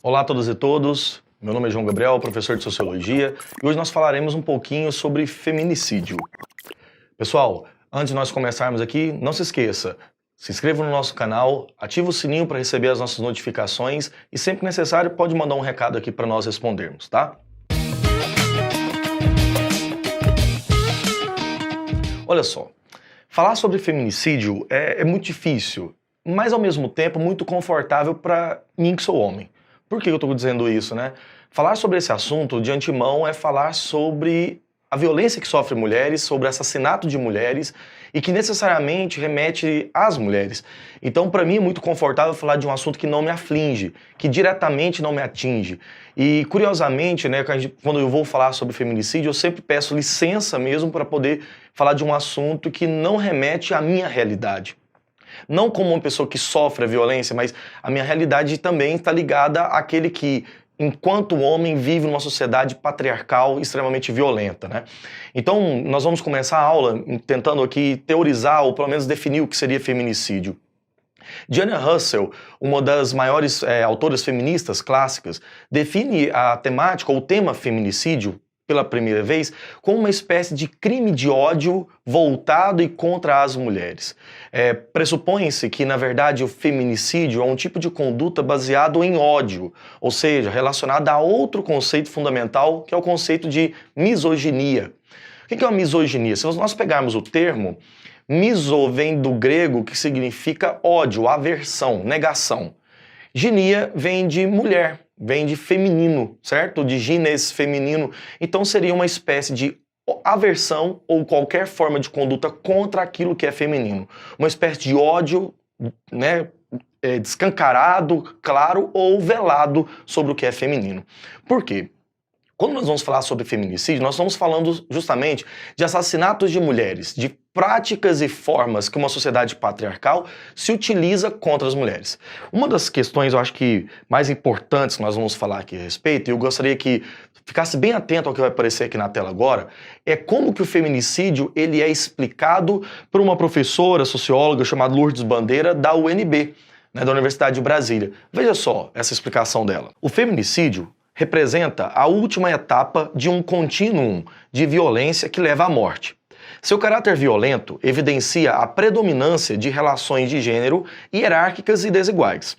Olá a todas e todos, meu nome é João Gabriel, professor de Sociologia, e hoje nós falaremos um pouquinho sobre feminicídio. Pessoal, antes de nós começarmos aqui, não se esqueça, se inscreva no nosso canal, ative o sininho para receber as nossas notificações e sempre que necessário pode mandar um recado aqui para nós respondermos, tá? Olha só, falar sobre feminicídio é muito difícil, mas ao mesmo tempo muito confortável para mim que sou homem. Por que eu estou dizendo isso, né? Falar sobre esse assunto de antemão é falar sobre a violência que sofrem mulheres, sobre o assassinato de mulheres e que necessariamente remete às mulheres. Então, para mim é muito confortável falar de um assunto que não me aflige, que diretamente não me atinge. E, curiosamente, né, quando eu vou falar sobre feminicídio, eu sempre peço licença mesmo para poder falar de um assunto que não remete à minha realidade. Não como uma pessoa que sofre a violência, mas a minha realidade também está ligada àquele que, enquanto homem, vive numa sociedade patriarcal extremamente violenta, né? Então, nós vamos começar a aula tentando aqui teorizar ou pelo menos definir o que seria feminicídio. Diana Russell, uma das maiores autoras feministas clássicas, define a temática ou o tema feminicídio pela primeira vez, como uma espécie de crime de ódio voltado e contra as mulheres. Pressupõe-se que, na verdade, o feminicídio é um tipo de conduta baseado em ódio, ou seja, relacionado a outro conceito fundamental, que é o conceito de misoginia. O que é uma misoginia? Se nós pegarmos o termo, miso vem do grego, que significa ódio, aversão, negação. Ginia vem de mulher, vem de feminino, certo? De gines, feminino. Então seria uma espécie de aversão ou qualquer forma de conduta contra aquilo que é feminino. Uma espécie de ódio, né, descancarado, claro, ou velado sobre o que é feminino. Por quê? Quando nós vamos falar sobre feminicídio, nós estamos falando justamente de assassinatos de mulheres, de práticas e formas que uma sociedade patriarcal se utiliza contra as mulheres. Uma das questões, eu acho que mais importantes que nós vamos falar aqui a respeito, e eu gostaria que ficasse bem atento ao que vai aparecer aqui na tela agora, é como que o feminicídio ele é explicado por uma professora socióloga chamada Lourdes Bandeira, da UNB, né, da Universidade de Brasília. Veja só essa explicação dela. O feminicídio representa a última etapa de um contínuo de violência que leva à morte. Seu caráter violento evidencia a predominância de relações de gênero hierárquicas e desiguais,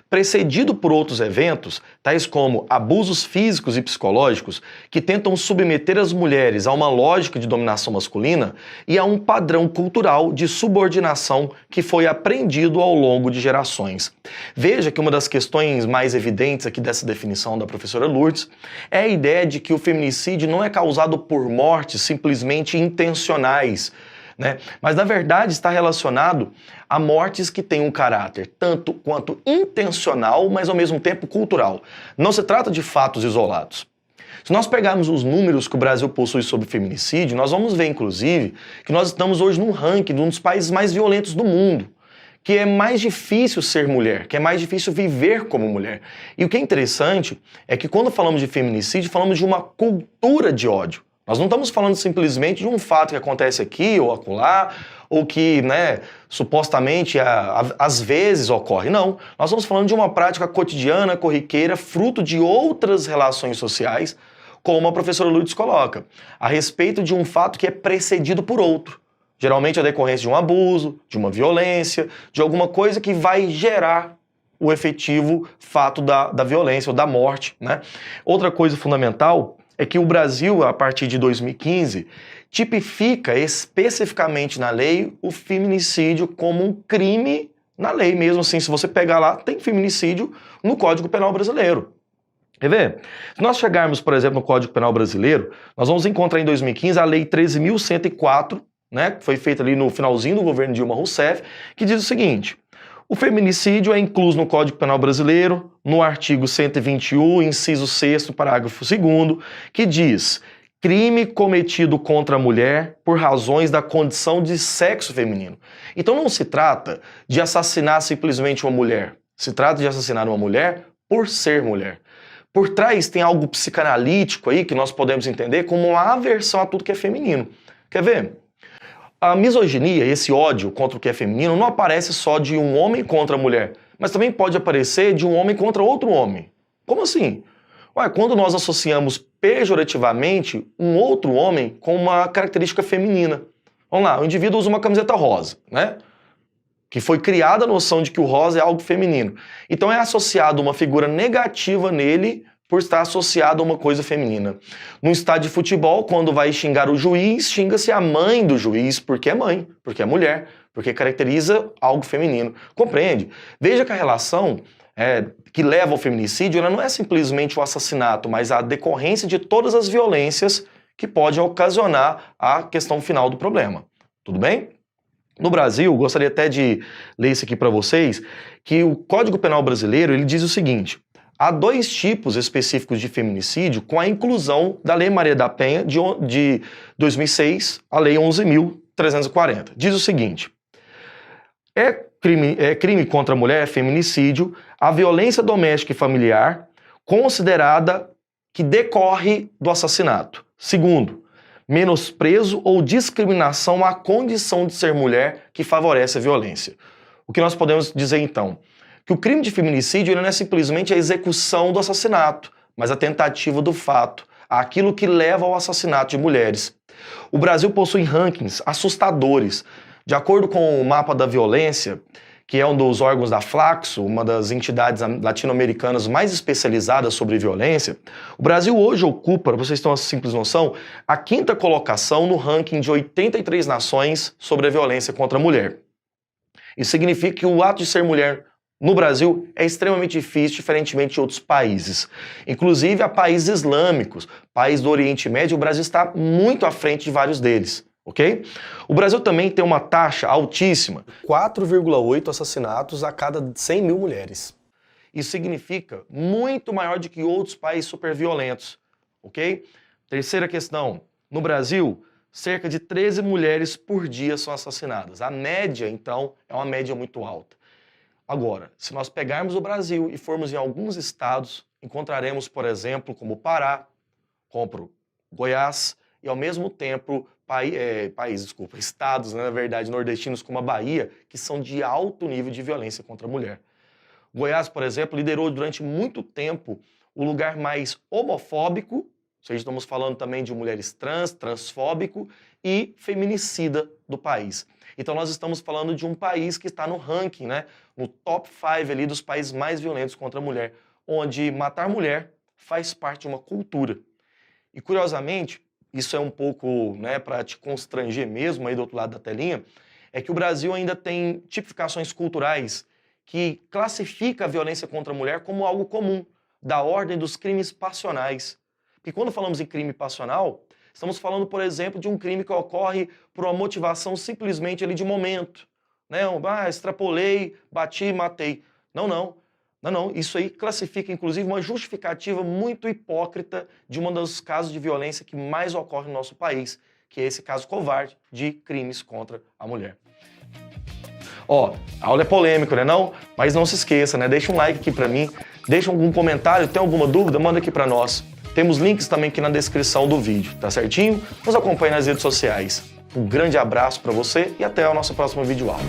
precedido por outros eventos, tais como abusos físicos e psicológicos, que tentam submeter as mulheres a uma lógica de dominação masculina e a um padrão cultural de subordinação que foi aprendido ao longo de gerações. Veja que uma das questões mais evidentes aqui dessa definição da professora Lourdes é a ideia de que o feminicídio não é causado por mortes simplesmente intencionais, né? Mas na verdade está relacionado a mortes que têm um caráter tanto quanto intencional, mas ao mesmo tempo cultural. Não se trata de fatos isolados. Se nós pegarmos os números que o Brasil possui sobre feminicídio, nós vamos ver inclusive que nós estamos hoje num ranking de um dos países mais violentos do mundo, que é mais difícil ser mulher, que é mais difícil viver como mulher. E o que é interessante é que quando falamos de feminicídio, falamos de uma cultura de ódio. Nós não estamos falando simplesmente de um fato que acontece aqui ou acolá, ou que, né, supostamente às vezes ocorre. Não, nós estamos falando de uma prática cotidiana, corriqueira, fruto de outras relações sociais, como a professora Lourdes coloca, a respeito de um fato que é precedido por outro. Geralmente a decorrência de um abuso, de uma violência, de alguma coisa que vai gerar o efetivo fato da violência ou da morte, né? Outra coisa fundamental é que o Brasil, a partir de 2015, tipifica especificamente na lei o feminicídio como um crime na lei mesmo. Assim, se você pegar lá, tem feminicídio no Código Penal Brasileiro. Quer ver? Se nós chegarmos, por exemplo, no Código Penal Brasileiro, nós vamos encontrar em 2015 a Lei 13.104, né, que foi feita ali no finalzinho do governo Dilma Rousseff, que diz o seguinte: o feminicídio é incluso no Código Penal Brasileiro, no artigo 121, inciso 6º, parágrafo 2º, que diz: crime cometido contra a mulher por razões da condição de sexo feminino. Então não se trata de assassinar simplesmente uma mulher, se trata de assassinar uma mulher por ser mulher. Por trás tem algo psicanalítico aí que nós podemos entender como uma aversão a tudo que é feminino. Quer ver? A misoginia, esse ódio contra o que é feminino, não aparece só de um homem contra a mulher, mas também pode aparecer de um homem contra outro homem. Como assim? Ué, quando nós associamos pejorativamente um outro homem com uma característica feminina. Vamos lá, o indivíduo usa uma camiseta rosa, né? Que foi criada a noção de que o rosa é algo feminino. Então é associado uma figura negativa nele por estar associado a uma coisa feminina. No estádio de futebol, quando vai xingar o juiz, xinga-se a mãe do juiz, porque é mãe, porque é mulher, porque caracteriza algo feminino. Compreende? Veja que a relação que leva ao feminicídio ela não é simplesmente o assassinato, mas a decorrência de todas as violências que podem ocasionar a questão final do problema. Tudo bem? No Brasil, gostaria até de ler isso aqui para vocês, que o Código Penal brasileiro ele diz o seguinte: há 2 tipos específicos de feminicídio com a inclusão da Lei Maria da Penha de 2006, a Lei 11.340. Diz o seguinte: é crime contra a mulher, é feminicídio, a violência doméstica e familiar considerada que decorre do assassinato. Segundo, menosprezo ou discriminação à condição de ser mulher que favorece a violência. O que nós podemos dizer então? Que o crime de feminicídio não é simplesmente a execução do assassinato, mas a tentativa do fato, aquilo que leva ao assassinato de mulheres. O Brasil possui rankings assustadores. De acordo com o Mapa da Violência, que é um dos órgãos da Flaxo, uma das entidades latino-americanas mais especializadas sobre violência, o Brasil hoje ocupa, para vocês terem uma simples noção, a 5ª colocação no ranking de 83 nações sobre a violência contra a mulher. Isso significa que o ato de ser mulher no Brasil é extremamente difícil, diferentemente de outros países. Inclusive a países islâmicos, países do Oriente Médio, o Brasil está muito à frente de vários deles. Ok? O Brasil também tem uma taxa altíssima, 4,8 assassinatos a cada 100 mil mulheres. Isso significa muito maior do que outros países superviolentos. Ok? Terceira questão, no Brasil, cerca de 13 mulheres por dia são assassinadas. A média, então, é uma média muito alta. Agora, se nós pegarmos o Brasil e formos em alguns estados, encontraremos, por exemplo, como Pará, como Goiás e, ao mesmo tempo, estados, né, na verdade, nordestinos como a Bahia, que são de alto nível de violência contra a mulher. Goiás, por exemplo, liderou durante muito tempo o lugar mais homofóbico, ou seja, estamos falando também de mulheres transfóbico e feminicida do país. Então nós estamos falando de um país que está no ranking, né, no top 5 ali dos países mais violentos contra a mulher, onde matar mulher faz parte de uma cultura. E curiosamente, isso é um pouco, né, para te constranger mesmo aí do outro lado da telinha, é que o Brasil ainda tem tipificações culturais que classifica a violência contra a mulher como algo comum, da ordem dos crimes passionais. Porque quando falamos em crime passional, estamos falando, por exemplo, de um crime que ocorre por uma motivação simplesmente ali de momento. Né? Extrapolei, bati, matei. Não. Isso aí classifica, inclusive, uma justificativa muito hipócrita de um dos casos de violência que mais ocorre no nosso país, que é esse caso covarde de crimes contra a mulher. Ó, a aula é polêmico, né não? Mas não se esqueça, né? Deixa um like aqui pra mim, deixa algum comentário, tem alguma dúvida, manda aqui pra nós. Temos links também aqui na descrição do vídeo, tá certinho? Nos acompanhe nas redes sociais. Um grande abraço pra você e até o nosso próximo vídeo aula.